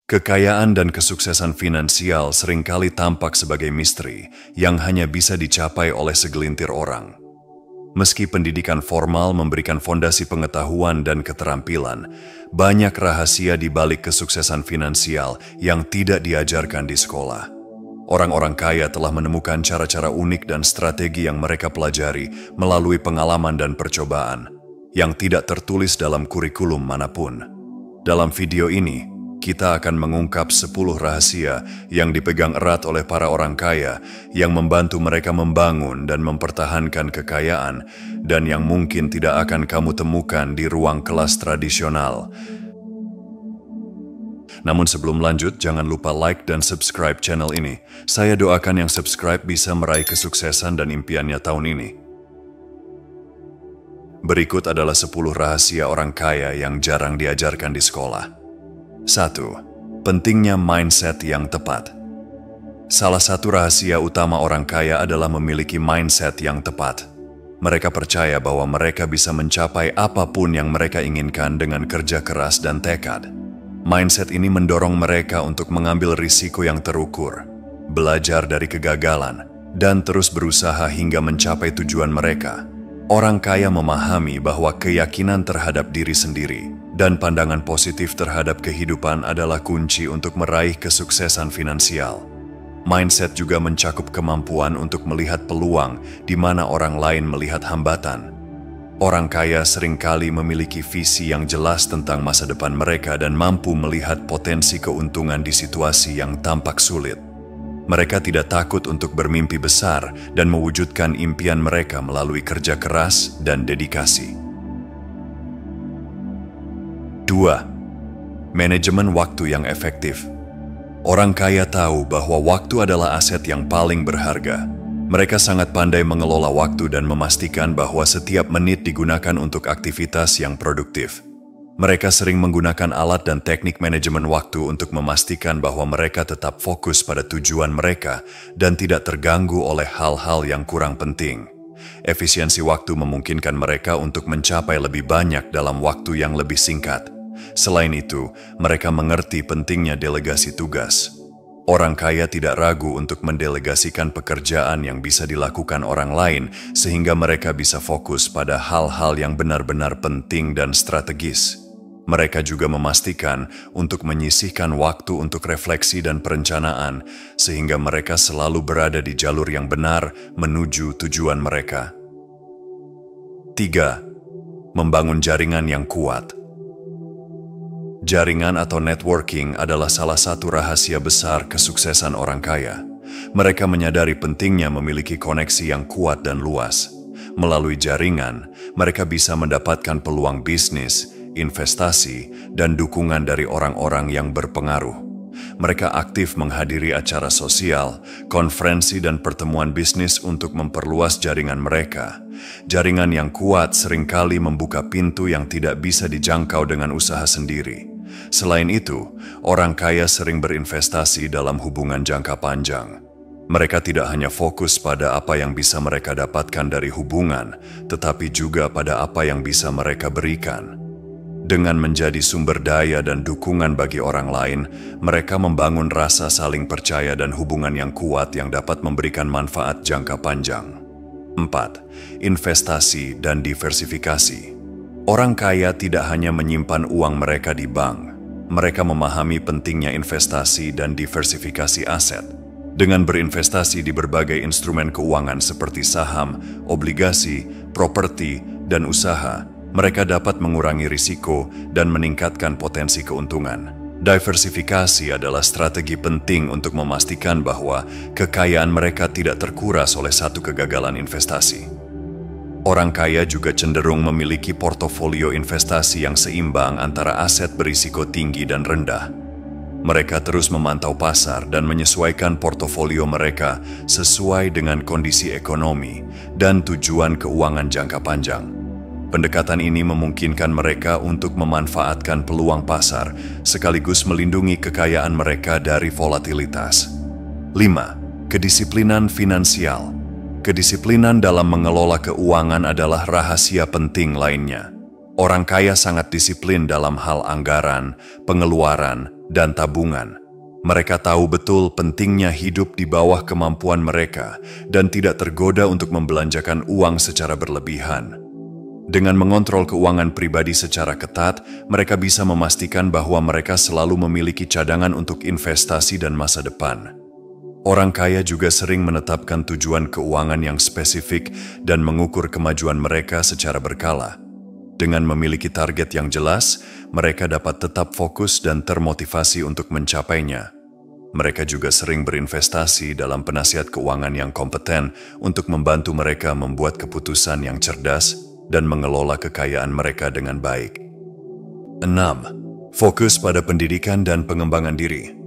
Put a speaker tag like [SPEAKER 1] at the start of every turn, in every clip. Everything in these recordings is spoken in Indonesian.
[SPEAKER 1] Kekayaan dan kesuksesan finansial seringkali tampak sebagai misteri yang hanya bisa dicapai oleh segelintir orang. Meski pendidikan formal memberikan fondasi pengetahuan dan keterampilan, banyak rahasia di balik kesuksesan finansial yang tidak diajarkan di sekolah. Orang-orang kaya telah menemukan cara-cara unik dan strategi yang mereka pelajari melalui pengalaman dan percobaan, yang tidak tertulis dalam kurikulum manapun. Dalam video ini, kita akan mengungkap 10 rahasia yang dipegang erat oleh para orang kaya yang membantu mereka membangun dan mempertahankan kekayaan dan yang mungkin tidak akan kamu temukan di ruang kelas tradisional. Namun sebelum lanjut, jangan lupa like dan subscribe channel ini. Saya doakan yang subscribe bisa meraih kesuksesan dan impiannya tahun ini. Berikut adalah 10 rahasia orang kaya yang jarang diajarkan di sekolah. 1. Pentingnya mindset yang tepat. Salah satu rahasia utama orang kaya adalah memiliki mindset yang tepat. Mereka percaya bahwa mereka bisa mencapai apapun yang mereka inginkan dengan kerja keras dan tekad. Mindset ini mendorong mereka untuk mengambil risiko yang terukur, belajar dari kegagalan, dan terus berusaha hingga mencapai tujuan mereka. Orang kaya memahami bahwa keyakinan terhadap diri sendiri dan pandangan positif terhadap kehidupan adalah kunci untuk meraih kesuksesan finansial. Mindset juga mencakup kemampuan untuk melihat peluang di mana orang lain melihat hambatan. Orang kaya seringkali memiliki visi yang jelas tentang masa depan mereka dan mampu melihat potensi keuntungan di situasi yang tampak sulit. Mereka tidak takut untuk bermimpi besar dan mewujudkan impian mereka melalui kerja keras dan dedikasi. 2. Manajemen waktu yang efektif. Orang kaya tahu bahwa waktu adalah aset yang paling berharga. Mereka sangat pandai mengelola waktu dan memastikan bahwa setiap menit digunakan untuk aktivitas yang produktif. Mereka sering menggunakan alat dan teknik manajemen waktu untuk memastikan bahwa mereka tetap fokus pada tujuan mereka dan tidak terganggu oleh hal-hal yang kurang penting. Efisiensi waktu memungkinkan mereka untuk mencapai lebih banyak dalam waktu yang lebih singkat. Selain itu, mereka mengerti pentingnya delegasi tugas. Orang kaya tidak ragu untuk mendelegasikan pekerjaan yang bisa dilakukan orang lain sehingga mereka bisa fokus pada hal-hal yang benar-benar penting dan strategis. Mereka juga memastikan untuk menyisihkan waktu untuk refleksi dan perencanaan sehingga mereka selalu berada di jalur yang benar menuju tujuan mereka. 3. Membangun jaringan yang kuat. Jaringan atau networking adalah salah satu rahasia besar kesuksesan orang kaya. Mereka menyadari pentingnya memiliki koneksi yang kuat dan luas. Melalui jaringan, mereka bisa mendapatkan peluang bisnis, investasi, dan dukungan dari orang-orang yang berpengaruh. Mereka aktif menghadiri acara sosial, konferensi, dan pertemuan bisnis untuk memperluas jaringan mereka. Jaringan yang kuat seringkali membuka pintu yang tidak bisa dijangkau dengan usaha sendiri. Selain itu, orang kaya sering berinvestasi dalam hubungan jangka panjang. Mereka tidak hanya fokus pada apa yang bisa mereka dapatkan dari hubungan, tetapi juga pada apa yang bisa mereka berikan. Dengan menjadi sumber daya dan dukungan bagi orang lain, mereka membangun rasa saling percaya dan hubungan yang kuat yang dapat memberikan manfaat jangka panjang. 4. Investasi dan diversifikasi. Orang kaya tidak hanya menyimpan uang mereka di bank. Mereka memahami pentingnya investasi dan diversifikasi aset. Dengan berinvestasi di berbagai instrumen keuangan seperti saham, obligasi, properti, dan usaha, mereka dapat mengurangi risiko dan meningkatkan potensi keuntungan. Diversifikasi adalah strategi penting untuk memastikan bahwa kekayaan mereka tidak terkuras oleh satu kegagalan investasi. Orang kaya juga cenderung memiliki portofolio investasi yang seimbang antara aset berisiko tinggi dan rendah. Mereka terus memantau pasar dan menyesuaikan portofolio mereka sesuai dengan kondisi ekonomi dan tujuan keuangan jangka panjang. Pendekatan ini memungkinkan mereka untuk memanfaatkan peluang pasar sekaligus melindungi kekayaan mereka dari volatilitas. 5. Kedisiplinan finansial. Kedisiplinan dalam mengelola keuangan adalah rahasia penting lainnya. Orang kaya sangat disiplin dalam hal anggaran, pengeluaran, dan tabungan. Mereka tahu betul pentingnya hidup di bawah kemampuan mereka dan tidak tergoda untuk membelanjakan uang secara berlebihan. Dengan mengontrol keuangan pribadi secara ketat, mereka bisa memastikan bahwa mereka selalu memiliki cadangan untuk investasi dan masa depan. Orang kaya juga sering menetapkan tujuan keuangan yang spesifik dan mengukur kemajuan mereka secara berkala. Dengan memiliki target yang jelas, mereka dapat tetap fokus dan termotivasi untuk mencapainya. Mereka juga sering berinvestasi dalam penasihat keuangan yang kompeten untuk membantu mereka membuat keputusan yang cerdas dan mengelola kekayaan mereka dengan baik. 6. Fokus pada pendidikan dan pengembangan diri.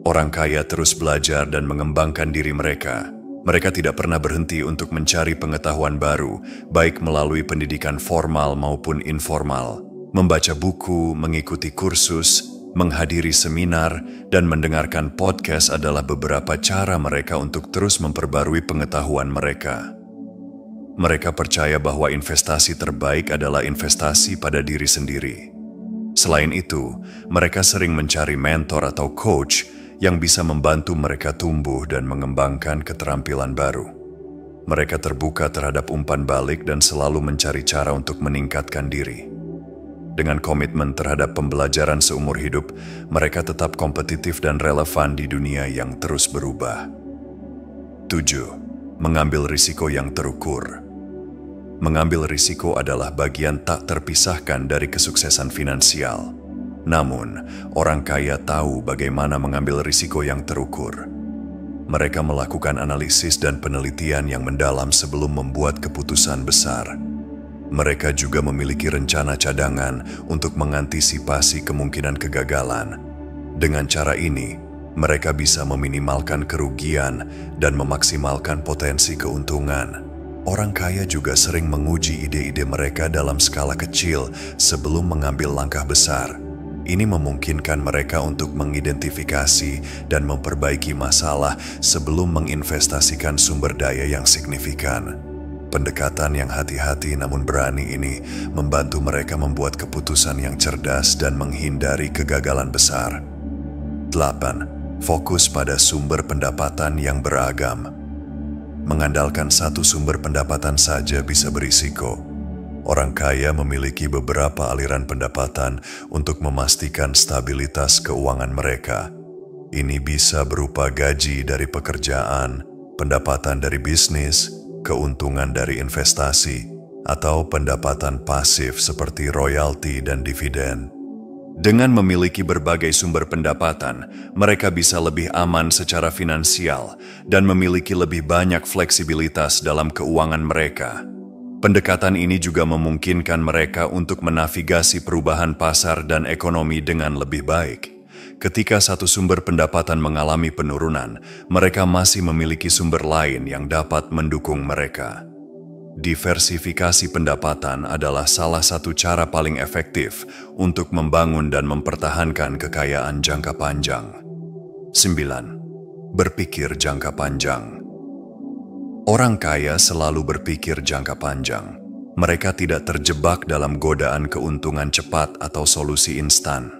[SPEAKER 1] Orang kaya terus belajar dan mengembangkan diri mereka. Mereka tidak pernah berhenti untuk mencari pengetahuan baru, baik melalui pendidikan formal maupun informal. Membaca buku, mengikuti kursus, menghadiri seminar, dan mendengarkan podcast adalah beberapa cara mereka untuk terus memperbarui pengetahuan mereka. Mereka percaya bahwa investasi terbaik adalah investasi pada diri sendiri. Selain itu, mereka sering mencari mentor atau coach yang bisa membantu mereka tumbuh dan mengembangkan keterampilan baru. Mereka terbuka terhadap umpan balik dan selalu mencari cara untuk meningkatkan diri. Dengan komitmen terhadap pembelajaran seumur hidup, mereka tetap kompetitif dan relevan di dunia yang terus berubah. 7. Mengambil risiko yang terukur. Mengambil risiko adalah bagian tak terpisahkan dari kesuksesan finansial. Namun, orang kaya tahu bagaimana mengambil risiko yang terukur. Mereka melakukan analisis dan penelitian yang mendalam sebelum membuat keputusan besar. Mereka juga memiliki rencana cadangan untuk mengantisipasi kemungkinan kegagalan. Dengan cara ini, mereka bisa meminimalkan kerugian dan memaksimalkan potensi keuntungan. Orang kaya juga sering menguji ide-ide mereka dalam skala kecil sebelum mengambil langkah besar. Ini memungkinkan mereka untuk mengidentifikasi dan memperbaiki masalah sebelum menginvestasikan sumber daya yang signifikan. Pendekatan yang hati-hati namun berani ini membantu mereka membuat keputusan yang cerdas dan menghindari kegagalan besar. 8. Fokus pada sumber pendapatan yang beragam. Mengandalkan satu sumber pendapatan saja bisa berisiko. Orang kaya memiliki beberapa aliran pendapatan untuk memastikan stabilitas keuangan mereka. Ini bisa berupa gaji dari pekerjaan, pendapatan dari bisnis, keuntungan dari investasi, atau pendapatan pasif seperti royalti dan dividen. Dengan memiliki berbagai sumber pendapatan, mereka bisa lebih aman secara finansial dan memiliki lebih banyak fleksibilitas dalam keuangan mereka. Pendekatan ini juga memungkinkan mereka untuk menavigasi perubahan pasar dan ekonomi dengan lebih baik. Ketika satu sumber pendapatan mengalami penurunan, mereka masih memiliki sumber lain yang dapat mendukung mereka. Diversifikasi pendapatan adalah salah satu cara paling efektif untuk membangun dan mempertahankan kekayaan jangka panjang. 9. Berpikir jangka panjang. Orang kaya selalu berpikir jangka panjang. Mereka tidak terjebak dalam godaan keuntungan cepat atau solusi instan.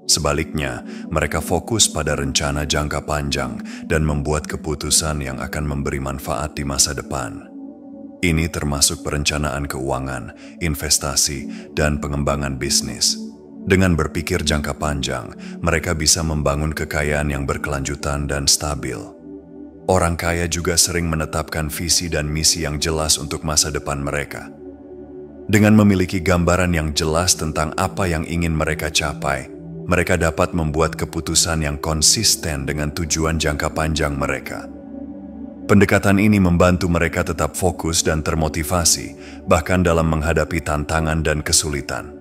[SPEAKER 1] Sebaliknya, mereka fokus pada rencana jangka panjang dan membuat keputusan yang akan memberi manfaat di masa depan. Ini termasuk perencanaan keuangan, investasi, dan pengembangan bisnis. Dengan berpikir jangka panjang, mereka bisa membangun kekayaan yang berkelanjutan dan stabil. Orang kaya juga sering menetapkan visi dan misi yang jelas untuk masa depan mereka. Dengan memiliki gambaran yang jelas tentang apa yang ingin mereka capai, mereka dapat membuat keputusan yang konsisten dengan tujuan jangka panjang mereka. Pendekatan ini membantu mereka tetap fokus dan termotivasi, bahkan dalam menghadapi tantangan dan kesulitan.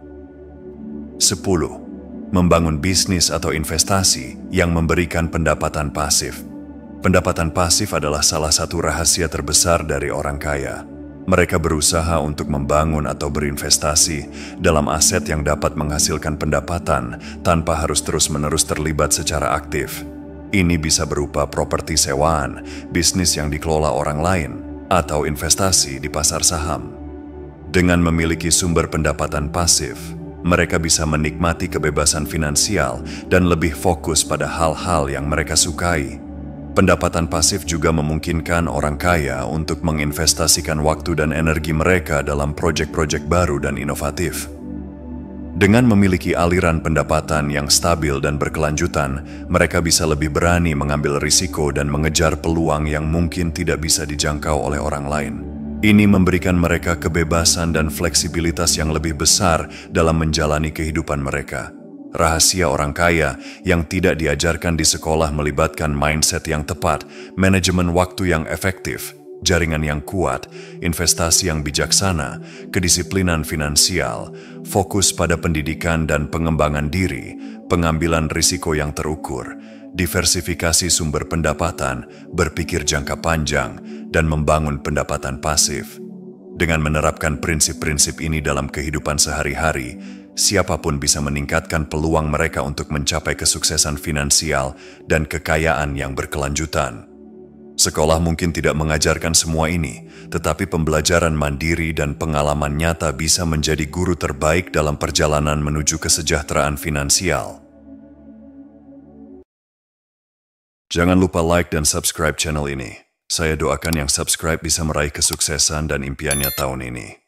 [SPEAKER 1] 10. Membangun bisnis atau investasi yang memberikan pendapatan pasif. Pendapatan pasif adalah salah satu rahasia terbesar dari orang kaya. Mereka berusaha untuk membangun atau berinvestasi dalam aset yang dapat menghasilkan pendapatan tanpa harus terus-menerus terlibat secara aktif. Ini bisa berupa properti sewaan, bisnis yang dikelola orang lain, atau investasi di pasar saham. Dengan memiliki sumber pendapatan pasif, Mereka bisa menikmati kebebasan finansial dan lebih fokus pada hal-hal yang mereka sukai. Pendapatan pasif juga memungkinkan orang kaya untuk menginvestasikan waktu dan energi mereka dalam proyek-proyek baru dan inovatif. Dengan memiliki aliran pendapatan yang stabil dan berkelanjutan, mereka bisa lebih berani mengambil risiko dan mengejar peluang yang mungkin tidak bisa dijangkau oleh orang lain. Ini memberikan mereka kebebasan dan fleksibilitas yang lebih besar dalam menjalani kehidupan mereka. Rahasia orang kaya yang tidak diajarkan di sekolah melibatkan mindset yang tepat, manajemen waktu yang efektif, jaringan yang kuat, investasi yang bijaksana, kedisiplinan finansial, fokus pada pendidikan dan pengembangan diri, pengambilan risiko yang terukur, diversifikasi sumber pendapatan, berpikir jangka panjang, dan membangun pendapatan pasif. Dengan menerapkan prinsip-prinsip ini dalam kehidupan sehari-hari, siapapun bisa meningkatkan peluang mereka untuk mencapai kesuksesan finansial dan kekayaan yang berkelanjutan. Sekolah mungkin tidak mengajarkan semua ini, tetapi pembelajaran mandiri dan pengalaman nyata bisa menjadi guru terbaik dalam perjalanan menuju kesejahteraan finansial. Jangan lupa like dan subscribe channel ini. Saya doakan yang subscribe bisa meraih kesuksesan dan impiannya tahun ini.